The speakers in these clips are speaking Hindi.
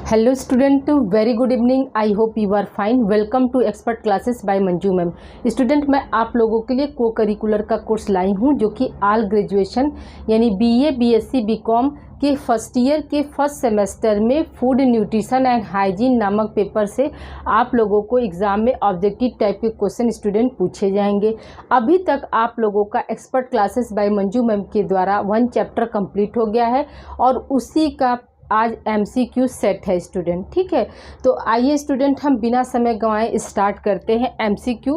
Hello student, very good evening. I hope you are fine. Welcome to expert classes by Manju ma'am. Student, मैं आप लोगों के लिए को करिकुलर का कोर्स लाई हूँ जो कि ऑल ग्रेजुएशन यानी बीए, बीएससी, बीकॉम के फर्स्ट ईयर के फर्स्ट सेमेस्टर में फूड न्यूट्रिशन एंड हाइजीन नामक पेपर से आप लोगों को एग्ज़ाम में ऑब्जेक्टिव टाइप के क्वेश्चन स्टूडेंट पूछे जाएंगे। अभी तक आप लोगों का expert classes by Manju ma'am के द्वारा 1 चैप्टर कंप्लीट हो गया है और उसी का आज MCQ सेट है स्टूडेंट। ठीक है, तो आइए स्टूडेंट हम बिना समय गंवाए स्टार्ट करते हैं। MCQ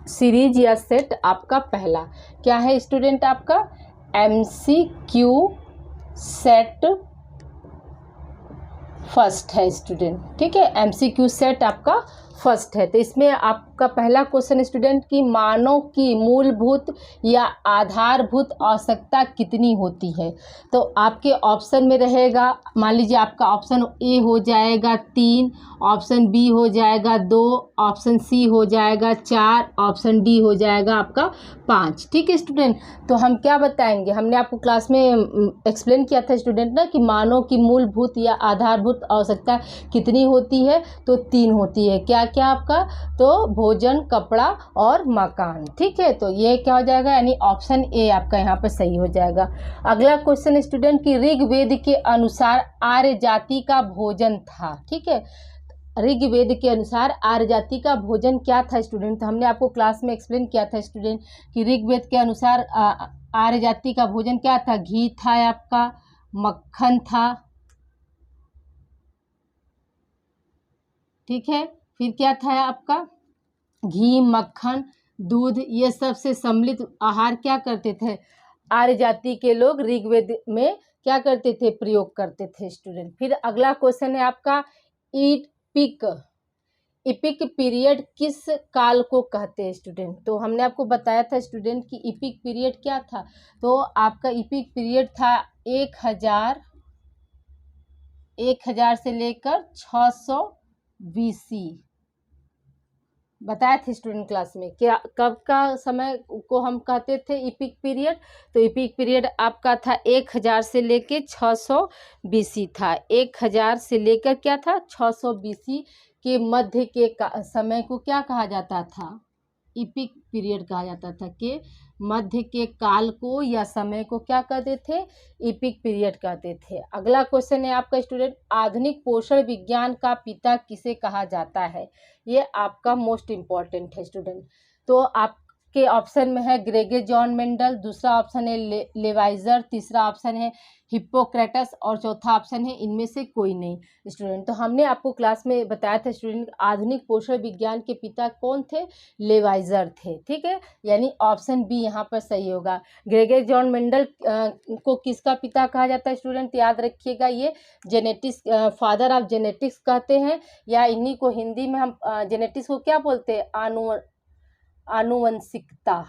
सीरीज या सेट आपका पहला क्या है स्टूडेंट? आपका MCQ सेट फर्स्ट है स्टूडेंट। ठीक है, MCQ सेट आपका फर्स्ट है। तो इसमें आपका पहला क्वेश्चन स्टूडेंट की मानव की मूलभूत या आधारभूत आवश्यकता कितनी होती है? तो आपके ऑप्शन में रहेगा, मान लीजिए आपका ऑप्शन ए हो जाएगा 3, ऑप्शन बी हो जाएगा 2, ऑप्शन सी हो जाएगा 4, ऑप्शन डी हो जाएगा आपका 5। ठीक है स्टूडेंट, तो हम क्या बताएंगे? हमने आपको क्लास में एक्सप्लेन किया था स्टूडेंट ना कि मानव की मूलभूत या आधारभूत आवश्यकता कितनी होती है? तो 3 होती है। क्या क्या आपका? तो भोजन, कपड़ा और मकान। ठीक है, तो ये क्या हो जाएगा, यानी ऑप्शन ए आपका यहाँ पर सही हो जाएगा। अगला क्वेश्चन स्टूडेंट की ऋग्वेद के अनुसार आर्य जाति का भोजन था। ठीक है, ऋग्वेद के अनुसार आर्य जाति का भोजन क्या था स्टूडेंट? तो हमने आपको क्लास में एक्सप्लेन किया था स्टूडेंट कि ऋग्वेद के अनुसार आर्य जाति का भोजन क्या था? घी था आपका, मक्खन था। ठीक है, फिर क्या था आपका? घी, मक्खन, दूध, ये सब से सम्मिलित आहार क्या करते थे आर्य जाति के लोग? ऋग्वेद में क्या करते थे? प्रयोग करते थे स्टूडेंट। फिर अगला क्वेश्चन है आपका इपिक। इपिक पीरियड किस काल को कहते हैं स्टूडेंट? तो हमने आपको बताया था स्टूडेंट कि इपिक पीरियड क्या था। तो आपका इपिक पीरियड था 1000 से लेकर 600 BC। बताया था स्टूडेंट क्लास में क्या कब का समय को हम कहते थे इपिक पीरियड? तो इपिक पीरियड आपका था 1000 से लेकर 600 BC था। 1000 से लेकर क्या था? 600 BC के मध्य के समय को क्या कहा जाता था? इपिक पीरियड कहा जाता था। कि मध्य के काल को या समय को क्या कहते थे? इपिक पीरियड कहते थे। अगला क्वेश्चन है आपका स्टूडेंट आधुनिक पोषण विज्ञान का पिता किसे कहा जाता है? ये आपका मोस्ट इम्पॉर्टेंट है स्टूडेंट। तो आपके ऑप्शन में है ग्रेगर जॉन मेंडल, दूसरा ऑप्शन है लेवाइजर, तीसरा ऑप्शन है हिप्पोक्रेटस और चौथा ऑप्शन है इनमें से कोई नहीं स्टूडेंट। तो हमने आपको क्लास में बताया था स्टूडेंट आधुनिक पोषण विज्ञान के पिता कौन थे? लेवाइजर थे। ठीक है, यानी ऑप्शन बी यहाँ पर सही होगा। ग्रेगर जॉन मेंडल को किसका पिता कहा जाता है स्टूडेंट? याद रखिएगा, ये जेनेटिक्स, फादर ऑफ जेनेटिक्स कहते हैं, या इन्हीं को हिंदी में हम जेनेटिक्स को क्या बोलते हैं? आनुवंशिकता।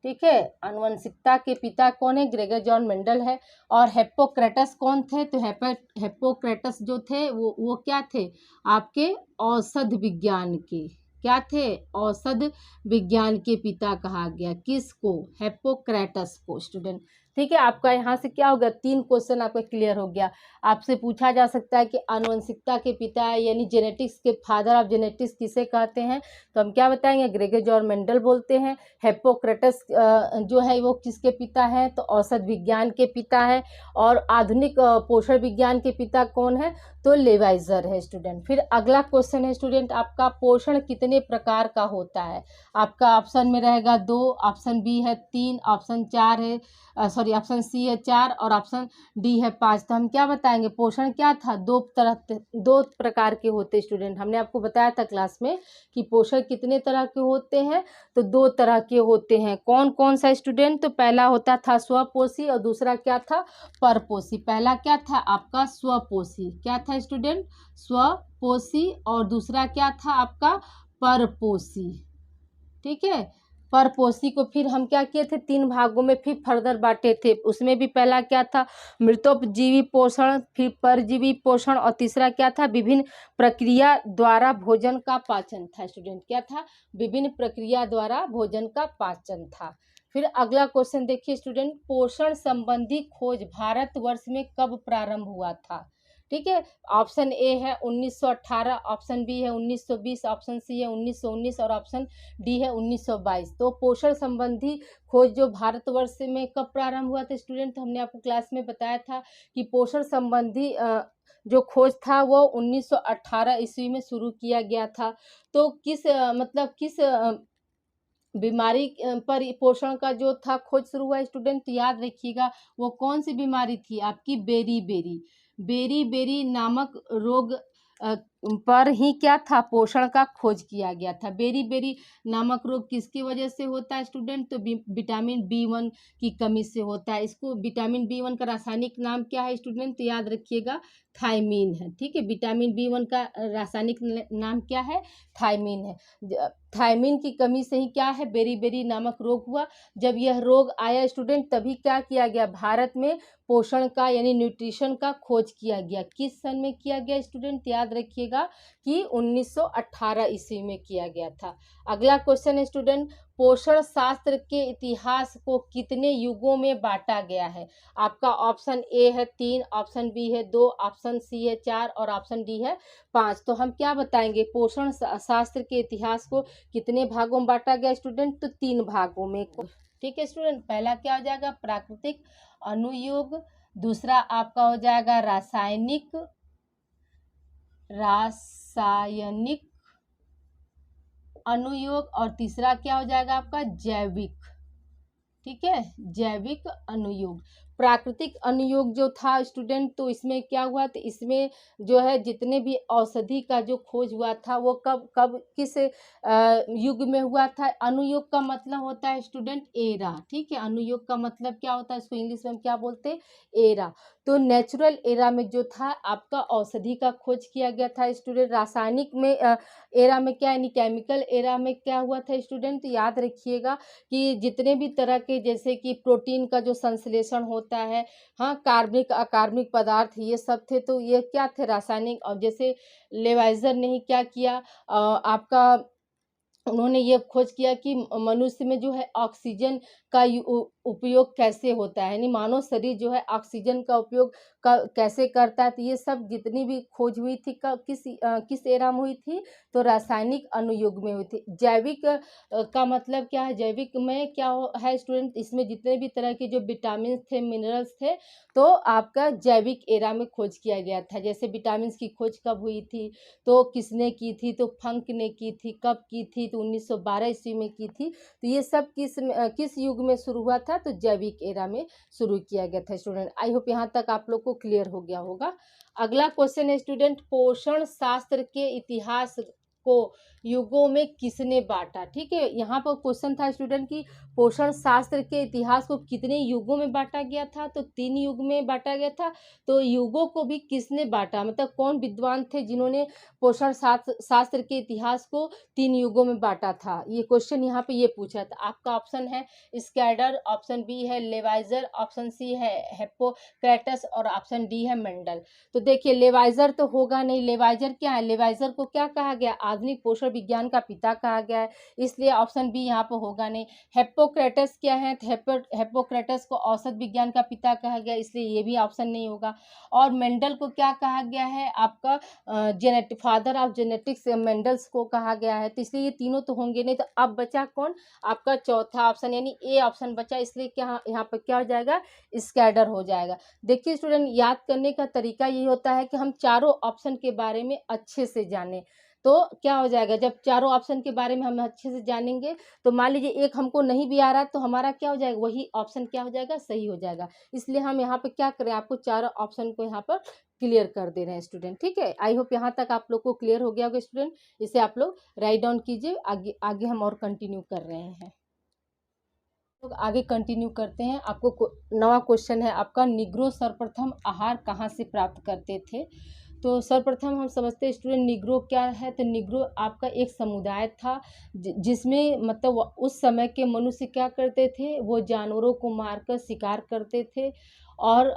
ठीक है, आनुवंशिकता के पिता कौन है? ग्रेगर जॉन मेंडल है। और हिप्पोक्रेटस कौन थे? तो हिप्पोक्रेटस जो थे वो क्या थे? आपके औषध विज्ञान के क्या थे? औषध विज्ञान के पिता कहा गया। किसको? हिप्पोक्रेटस को स्टूडेंट। ठीक है, आपका यहाँ से क्या हो गया? 3 क्वेश्चन आपका क्लियर हो गया। आपसे पूछा जा सकता है कि आनुवंशिकता के पिता यानी जेनेटिक्स के फादर ऑफ जेनेटिक्स किसे कहते हैं? तो हम क्या बताएंगे? ग्रेगर जॉन मेंडल बोलते हैं। हिप्पोक्रेटस जो है वो किसके पिता है? तो औषध विज्ञान के पिता है। और आधुनिक पोषण विज्ञान के पिता कौन है? तो लेवाइजर है स्टूडेंट। फिर अगला क्वेश्चन है स्टूडेंट आपका पोषण कितने प्रकार का होता है? आपका ऑप्शन में रहेगा 2, ऑप्शन बी है 3, ऑप्शन 4 है ऑप्शन सी है 4 और ऑप्शन डी है 5। तो हम क्या बताएंगे? पोषण क्या था? 2 प्रकार के होते स्टूडेंट। हमने आपको बताया था क्लास में कि पोषण कितने तरह के होते हैं? तो 2 तरह के होते हैं। कौन कौन सा स्टूडेंट? तो पहला होता था स्वपोषी और दूसरा क्या था? परपोषी। पहला क्या था आपका? स्वपोषी। क्या था स्टूडेंट? स्वपोषी। और दूसरा क्या था आपका? परपोषी। ठीक है, परपोषी को फिर हम क्या किए थे? 3 भागों में फिर फर्दर बांटे थे। उसमें भी पहला क्या था? मृतोपजीवी पोषण, फिर परजीवी पोषण और तीसरा क्या था? विभिन्न प्रक्रिया द्वारा भोजन का पाचन था स्टूडेंट। क्या था? विभिन्न प्रक्रिया द्वारा भोजन का पाचन था। फिर अगला क्वेश्चन देखिए स्टूडेंट, पोषण संबंधी खोज भारतवर्ष में कब प्रारंभ हुआ था? ठीक है, ऑप्शन ए है 1918, ऑप्शन बी है 1920, ऑप्शन सी है 1919 और ऑप्शन डी है 1922। तो पोषण संबंधी खोज जो भारतवर्ष में कब प्रारंभ हुआ था स्टूडेंट? तो हमने आपको क्लास में बताया था कि पोषण संबंधी जो खोज था वो 1918 ईस्वी में शुरू किया गया था। तो मतलब किस बीमारी पर पोषण का जो था खोज शुरू हुआ स्टूडेंट? तो याद रखिएगा वो कौन सी बीमारी थी आपकी? बेरी बेरी नामक रोग पर ही क्या था? पोषण का खोज किया गया था। बेरी नामक रोग किसकी वजह से होता है स्टूडेंट? तो विटामिन B1 की कमी से होता है। इसको विटामिन B1 का रासायनिक नाम क्या है स्टूडेंट? तो याद रखिएगा थायमीन है। ठीक है, विटामिन B1 का रासायनिक नाम क्या है? थायमीन है। थायमीन की कमी से ही क्या है? बेरी नामक रोग हुआ। जब यह रोग आया स्टूडेंट तभी क्या किया गया? भारत में पोषण का यानी न्यूट्रिशन का खोज किया गया। किस सन में किया गया स्टूडेंट? याद रखिएगा कि 1918 ईस्वी में किया गया था। अगला क्वेश्चन है स्टूडेंट, पोषण शास्त्र के इतिहास को कितने युगों में बांटा गया है? आपका ऑप्शन ए है 3, ऑप्शन बी है 2, ऑप्शन सी है 4 और ऑप्शन डी है 5। तो हम क्या बताएंगे? पोषण शास्त्र के इतिहास को कितने भागों में बांटा गया स्टूडेंट? तो 3 भागों में। ठीक है स्टूडेंट, पहला क्या हो जाएगा? प्राकृतिक अनुयोग, दूसरा आपका हो जाएगा रासायनिक अनुयोग और तीसरा क्या हो जाएगा आपका? जैविक। ठीक है, जैविक अनुयोग। प्राकृतिक अनुयोग जो था स्टूडेंट तो इसमें क्या हुआ? तो इसमें जो है जितने भी औषधि का जो खोज हुआ था वो कब कब किस युग में हुआ था? अनुयोग का मतलब होता है स्टूडेंट एरा। ठीक है, अनुयोग का मतलब क्या होता है? इसको इंग्लिश में हम क्या बोलते हैं? एरा। तो नेचुरल एरा में जो था आपका औषधि का खोज किया गया था स्टूडेंट। रासायनिक में एरा में क्या यानी केमिकल एरा में क्या हुआ था स्टूडेंट? तो याद रखिएगा कि जितने भी तरह के जैसे कि प्रोटीन का जो संश्लेषण होता है, हाँ, कार्बनिक अकार्बनिक पदार्थ ये सब थे। तो ये क्या थे? रासायनिक। और जैसे लेवाइजर ने ही क्या किया आपका उन्होंने ये खोज किया कि मनुष्य में जो है ऑक्सीजन का उपयोग कैसे होता है, यानी मानव शरीर जो है ऑक्सीजन का उपयोग कैसे करता है। तो ये सब जितनी भी खोज हुई थी किस एरा में हुई थी? तो रासायनिक अनुयुग में हुई थी। जैविक का मतलब क्या है? जैविक में क्या है स्टूडेंट? इसमें जितने भी तरह के जो विटामिन थे, मिनरल्स थे, तो आपका जैविक एरा में खोज किया गया था। जैसे विटामिन की खोज कब हुई थी? तो किसने की थी? तो फंक ने की थी। कब की थी? तो 1912 ईस्वी में की थी। तो ये सब किस युग में शुरू हुआ था? तो जैविक एरा में शुरू किया गया था स्टूडेंट। आई होप यहाँ तक आप लोग को क्लियर हो गया होगा। अगला क्वेश्चन है स्टूडेंट, पोषण शास्त्र के इतिहास को युगों में किसने बांटा? ठीक है, यहाँ पर क्वेश्चन था स्टूडेंट कि पोषण शास्त्र के इतिहास को कितने युगों में बांटा गया था? तो 3 युग में बांटा गया था। तो युगों को भी किसने बांटा? मतलब कौन विद्वान थे जिन्होंने पोषण शास्त्र के इतिहास को 3 युगों में बांटा था? ये क्वेश्चन यहाँ पे ये पूछा था। आपका ऑप्शन है स्कैडर, ऑप्शन बी है लेवाइजर, ऑप्शन सी है हिप्पोक्रेटस और ऑप्शन डी है मेंडल। तो देखिए लेवाइजर तो होगा नहीं। लेवाइजर क्या है? लेवाइजर को क्या कहा गया? आधुनिक पोषण विज्ञान का पिता कहा गया है, इसलिए ऑप्शन बी यहाँ पर होगा नहीं। हिप्पोक्रेटस क्या है? तो हिप्पोक्रेटस को औषध विज्ञान का पिता कहा गया, इसलिए ये भी ऑप्शन नहीं होगा। और मेंडल को क्या कहा गया है? आपका फादर ऑफ जेनेटिक्स मेंडल्स को कहा गया है, तो इसलिए ये तीनों तो होंगे नहीं। तो अब बचा कौन? आपका चौथा ऑप्शन यानी ए ऑप्शन बचा, इसलिए क्या यहाँ पर क्या हो जाएगा? स्कैडर हो जाएगा। देखिए स्टूडेंट, याद करने का तरीका ये होता है कि हम चारों ऑप्शन के बारे में अच्छे से जानें। तो क्या हो जाएगा? जब चारों ऑप्शन के बारे में हम अच्छे से जानेंगे तो मान लीजिए एक हमको नहीं भी आ रहा तो हमारा क्या हो जाएगा? वही ऑप्शन क्या हो जाएगा? सही हो जाएगा। इसलिए हम यहाँ पे क्या करें? आपको चारों ऑप्शन को यहाँ पर क्लियर कर दे रहे हैं स्टूडेंट। ठीक है, आई होप यहाँ तक आप लोग को क्लियर हो गया होगा स्टूडेंट। इसे आप लोग राइट डाउन कीजिए। आगे आगे हम और कंटिन्यू कर रहे हैं। तो आगे कंटिन्यू करते हैं। आपको नवा क्वेश्चन है आपका, निग्रो सर्वप्रथम आहार कहाँ से प्राप्त करते थे? तो सर्वप्रथम हम समझते हैं स्टूडेंट निग्रो क्या है। तो निग्रो आपका एक समुदाय था जिसमें मतलब उस समय के मनुष्य क्या करते थे? वो जानवरों को मारकर शिकार करते थे और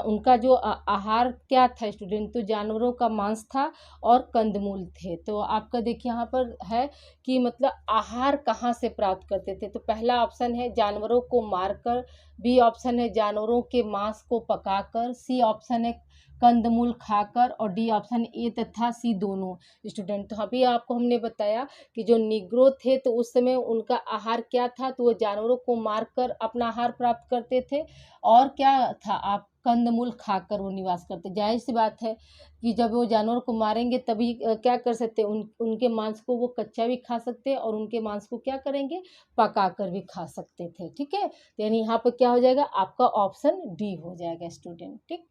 उनका जो आहार क्या था स्टूडेंट, तो जानवरों का मांस था और कंदमूल थे। तो आपका देखिए यहाँ पर है कि मतलब आहार कहाँ से प्राप्त करते थे, तो पहला ऑप्शन है जानवरों को मारकर, बी ऑप्शन है जानवरों के मांस को पकाकर, सी ऑप्शन है कंदमूल खाकर, और डी ऑप्शन ए तथा सी दोनों। स्टूडेंट तो अभी आपको हमने बताया कि जो निग्रो थे तो उस समय उनका आहार क्या था, तो वो जानवरों को मारकर अपना आहार प्राप्त करते थे, और क्या था, आप कंदमूल खाकर वो निवास करते। जाहिर सी बात है कि जब वो जानवर को मारेंगे तभी क्या कर सकते, उनके मांस को वो कच्चा भी खा सकते हैं, और उनके मांस को क्या करेंगे, पका कर भी खा सकते थे। ठीक है, तो यानी यहाँ पर क्या हो जाएगा, आपका ऑप्शन डी हो जाएगा स्टूडेंट। ठीक,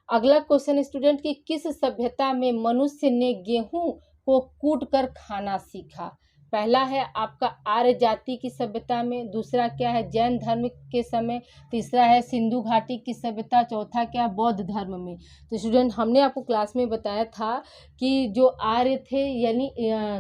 अगला क्वेश्चन स्टूडेंट की किस सभ्यता में मनुष्य ने गेहूं को कूट कर खाना सीखा। पहला है आपका आर्य जाति की सभ्यता में, दूसरा क्या है जैन धर्म के समय, तीसरा है सिंधु घाटी की सभ्यता, चौथा क्या है बौद्ध धर्म में। तो स्टूडेंट हमने आपको क्लास में बताया था कि जो आर्य थे यानी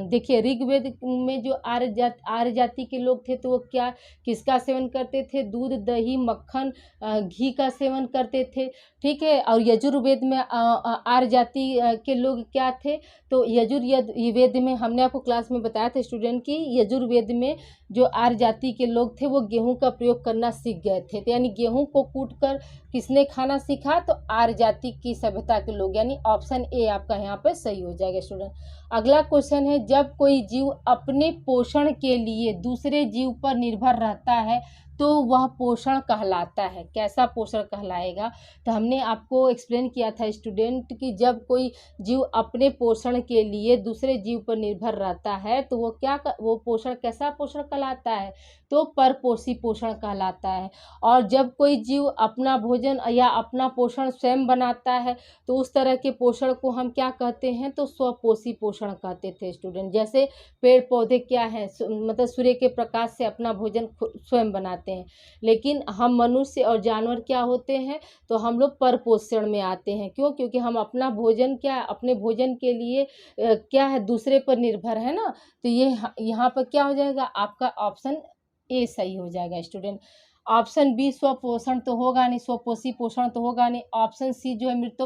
देखिए ऋग्वेद में जो आर्य जाति के लोग थे तो वो क्या किसका सेवन करते थे, दूध दही मक्खन घी का सेवन करते थे। ठीक है, और यजुर्वेद में आर्य जाति के लोग क्या थे, तो यजुर्वेद में हमने आपको क्लास में बताया था स्टूडेंट की यजुर्वेद में जो आर्य जाति के लोग थे वो गेहूं का प्रयोग करना सीख गए थे। तो यानी गेहूं को कूट कर किसने खाना सीखा, तो आर्य जाति की सभ्यता के लोग, यानी ऑप्शन ए आपका यहाँ पे सही हो जाएगा स्टूडेंट। अगला क्वेश्चन है जब कोई जीव अपने पोषण के लिए दूसरे जीव पर निर्भर रहता है तो वह पोषण कहलाता है। कैसा पोषण कहलाएगा, तो हमने आपको एक्सप्लेन किया था स्टूडेंट कि जब कोई जीव अपने पोषण के लिए दूसरे जीव पर निर्भर रहता है तो वो पोषण कैसा पोषण कहलाता है, तो परपोषी पोषण कहलाता है। और जब कोई जीव अपना भोजन या अपना पोषण स्वयं बनाता है तो उस तरह के पोषण को हम क्या कहते हैं, तो स्वपोषी पोषण कहते थे स्टूडेंट। जैसे पेड़ पौधे क्या है, मतलब सूर्य के प्रकाश से अपना भोजन स्वयं बनाते हैं, लेकिन हम मनुष्य और जानवर क्या होते हैं, तो हम लोग परपोषण में आते हैं। क्यों, क्योंकि हम अपना भोजन क्या अपने भोजन के लिए क्या है दूसरे पर निर्भर है ना। तो ये यहाँ पर क्या हो जाएगा, आपका ऑप्शन ए सही हो जाएगा स्टूडेंट। ऑप्शन बी स्वपोषण तो होगा नहीं, स्वपोषी पोषण तो होगा नहीं। ऑप्शन सी जो है मृत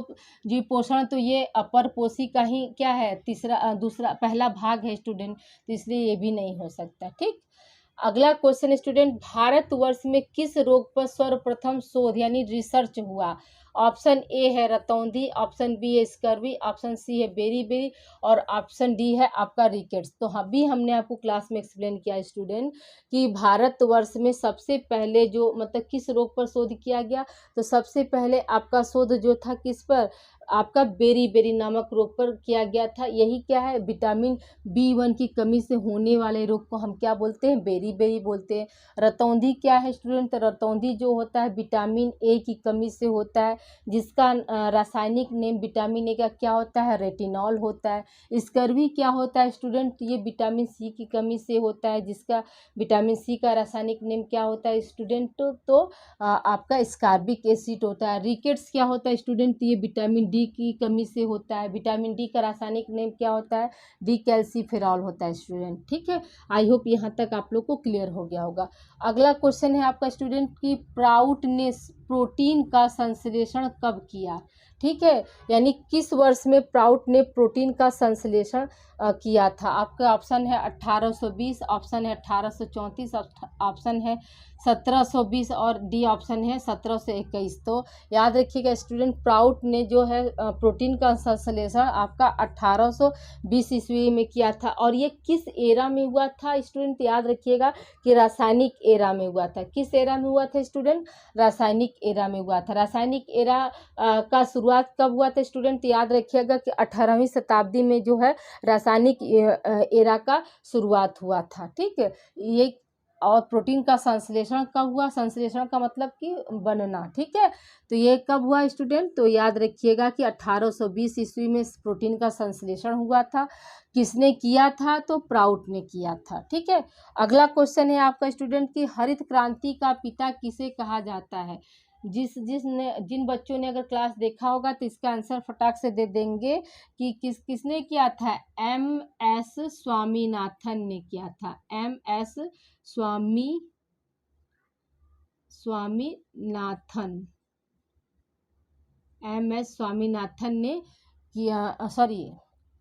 जीव पोषण, तो ये परपोषी का ही क्या है तीसरा दूसरा पहला भाग है स्टूडेंट, तो इसलिए ये भी नहीं हो सकता। ठीक, अगला क्वेश्चन स्टूडेंट भारतवर्ष में किस रोग पर सर्वप्रथम शोध यानी रिसर्च हुआ। ऑप्शन ए है रतौंधी, ऑप्शन बी है स्कर्वी, ऑप्शन सी है बेरी, और ऑप्शन डी है आपका रिकेट्स। तो अभी हमने आपको क्लास में एक्सप्लेन किया स्टूडेंट कि भारतवर्ष में सबसे पहले जो मतलब किस रोग पर शोध किया गया, तो सबसे पहले आपका शोध जो था किस पर, आपका बेरी नामक रोग पर किया गया था। यही क्या है विटामिन B1 की कमी से होने वाले रोग को हम क्या बोलते हैं, बेरी बोलते हैं। रतौंधी क्या है स्टूडेंट, रतौंधी जो होता है विटामिन ए की कमी से होता है, जिसका रासायनिक नेम विटामिन ए का क्या होता है, रेटिनॉल होता है। स्कर्वी क्या होता है स्टूडेंट, ये विटामिन सी की कमी से होता है, जिसका विटामिन सी का रासायनिक नेम क्या होता है स्टूडेंट, तो आपका स्कार्बिक एसिड होता है। रिकेट्स क्या होता है स्टूडेंट, ये विटामिन डी की कमी से होता है। विटामिन डी का रासायनिक नेम क्या होता है, डीकैल्सीफेरॉल होता है स्टूडेंट। ठीक है, आई होप यहाँ तक आप लोग को क्लियर हो गया होगा। अगला क्वेश्चन है आपका स्टूडेंट की प्राउट ने प्रोटीन का संश्लेषण कब किया। ठीक है, यानी किस वर्ष में प्राउट ने प्रोटीन का संश्लेषण किया था। आपका ऑप्शन है 1820, ऑप्शन है 1834, ऑप्शन है 1720 और डी ऑप्शन है 1721। तो याद रखिएगा स्टूडेंट प्राउट ने जो है प्रोटीन का संश्लेषण आपका 1820 ईस्वी में किया था। और ये किस एरा में हुआ था स्टूडेंट, याद रखिएगा कि रासायनिक एरा में हुआ था। किस एरा में हुआ था स्टूडेंट, रासायनिक एरा में हुआ था। रासायनिक एरा का शुरुआत कब हुआ था स्टूडेंट, याद रखिएगा कि 18वीं शताब्दी में जो है रासायनिक एरा का शुरुआत हुआ था। ठीक है, ये और प्रोटीन का संश्लेषण कब हुआ, संश्लेषण का मतलब कि बनना। ठीक है, तो ये कब हुआ स्टूडेंट, तो याद रखिएगा कि 1820 ईस्वी में प्रोटीन का संश्लेषण हुआ था। किसने किया था, तो प्राउट ने किया था। ठीक है, अगला क्वेश्चन है आपका स्टूडेंट की हरित क्रांति का पिता किसे कहा जाता है। जिन बच्चों ने अगर क्लास देखा होगा तो इसका आंसर फटाक से दे देंगे कि किसने किया था, MS स्वामीनाथन ने किया था। MS स्वामीनाथन। MS स्वामीनाथन ने किया, सॉरी,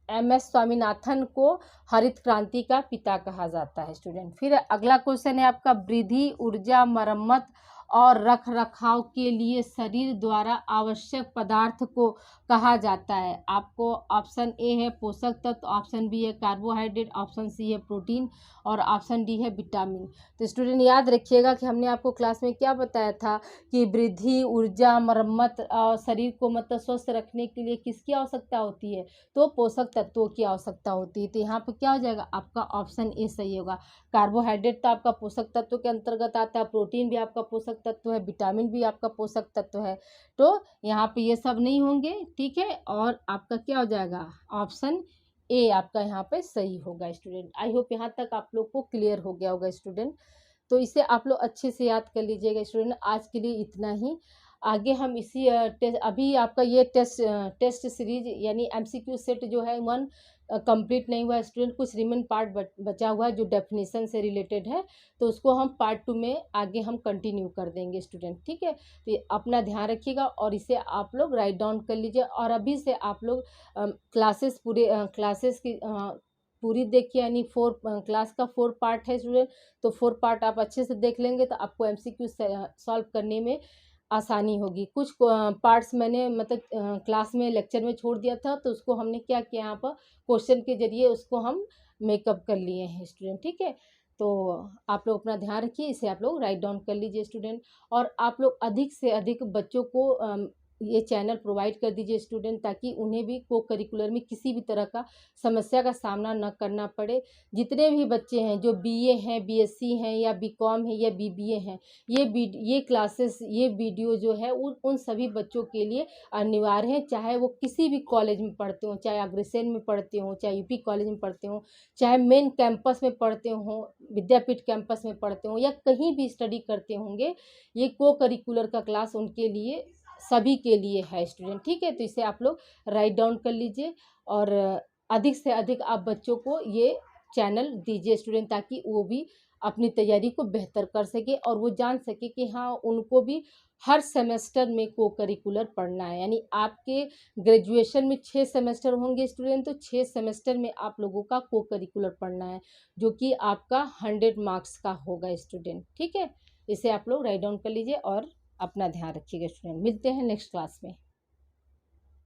MS स्वामीनाथन को हरित क्रांति का पिता कहा जाता है स्टूडेंट। फिर अगला क्वेश्चन है आपका, वृद्धि, ऊर्जा, मरम्मत और रख रखाव के लिए शरीर द्वारा आवश्यक पदार्थ को कहा जाता है। आपको ऑप्शन ए है पोषक तत्व, ऑप्शन बी है कार्बोहाइड्रेट, ऑप्शन सी है प्रोटीन और ऑप्शन डी है विटामिन। तो स्टूडेंट याद रखिएगा कि हमने आपको क्लास में क्या बताया था कि वृद्धि, ऊर्जा, मरम्मत और शरीर को मतलब स्वस्थ रखने के लिए किसकी आवश्यकता होती है, तो पोषक तत्वों की आवश्यकता होती है। तो यहाँ पर क्या हो जाएगा, आपका ऑप्शन ए सही होगा। कार्बोहाइड्रेट तो आपका पोषक तत्व के अंतर्गत आता है, प्रोटीन भी आपका पोषक तत्व है, विटामिन भी आपका पोषक तत्व है। तो यहाँ पे ये सब नहीं होंगे, ठीक है। और आपका क्या हो जाएगा, ऑप्शन ए आपका यहाँ पे सही होगा स्टूडेंट। आई होप यहाँ तक आप लोग को क्लियर हो गया होगा स्टूडेंट। तो इसे आप लोग अच्छे से याद कर लीजिएगा स्टूडेंट। आज के लिए इतना ही। आगे हम इसी अभी आपका ये टेस्ट सीरीज यानी MCQ सेट जो है 1 कंप्लीट नहीं हुआ है स्टूडेंट। कुछ रिमेन पार्ट बचा हुआ है जो डेफिनेशन से रिलेटेड है, तो उसको हम पार्ट 2 में आगे हम कंटिन्यू कर देंगे स्टूडेंट, ठीक है। तो अपना ध्यान रखिएगा और इसे आप लोग राइट डाउन कर लीजिए। और अभी से आप लोग क्लासेस की पूरी देखिए, यानी 4 क्लास का 4 पार्ट है स्टूडेंट। तो 4 पार्ट आप अच्छे से देख लेंगे तो आपको MCQ सॉल्व करने में आसानी होगी। कुछ पार्ट्स मैंने मतलब क्लास में लेक्चर में छोड़ दिया था, तो उसको हमने क्या किया, यहाँ पर क्वेश्चन के जरिए उसको हम मेकअप कर लिए हैं स्टूडेंट, ठीक है। तो आप लोग अपना ध्यान रखिए, इसे आप लोग राइट डाउन कर लीजिए स्टूडेंट। और आप लोग अधिक से अधिक बच्चों को ये चैनल प्रोवाइड कर दीजिए स्टूडेंट, ताकि उन्हें भी को करिकुलर में किसी भी तरह का समस्या का सामना न करना पड़े। जितने भी बच्चे हैं जो BA हैं, BSc हैं या BCom है या BBA हैं, ये क्लासेस, ये वीडियो जो है उन सभी बच्चों के लिए अनिवार्य है। चाहे वो किसी भी कॉलेज में पढ़ते हों, चाहे अग्रसेन में पढ़ते हों, चाहे UP कॉलेज में पढ़ते हों, चाहे मेन कैंपस में पढ़ते हों, विद्यापीठ कैंपस में पढ़ते हों, या कहीं भी स्टडी करते होंगे, ये को करिकुलर का क्लास उनके लिए, सभी के लिए है स्टूडेंट, ठीक है। तो इसे आप लोग राइट डाउन कर लीजिए और अधिक से अधिक आप बच्चों को ये चैनल दीजिए स्टूडेंट, ताकि वो भी अपनी तैयारी को बेहतर कर सके और वो जान सके कि हाँ, उनको भी हर सेमेस्टर में को करिकुलर पढ़ना है। यानी आपके ग्रेजुएशन में 6 सेमेस्टर होंगे स्टूडेंट, तो 6 सेमेस्टर में आप लोगों का को करिकुलर पढ़ना है, जो कि आपका 100 मार्क्स का होगा स्टूडेंट, ठीक है। इसे आप लोग राइट डाउन कर लीजिए और अपना ध्यान रखिएगा स्टूडेंट। मिलते हैं नेक्स्ट क्लास में।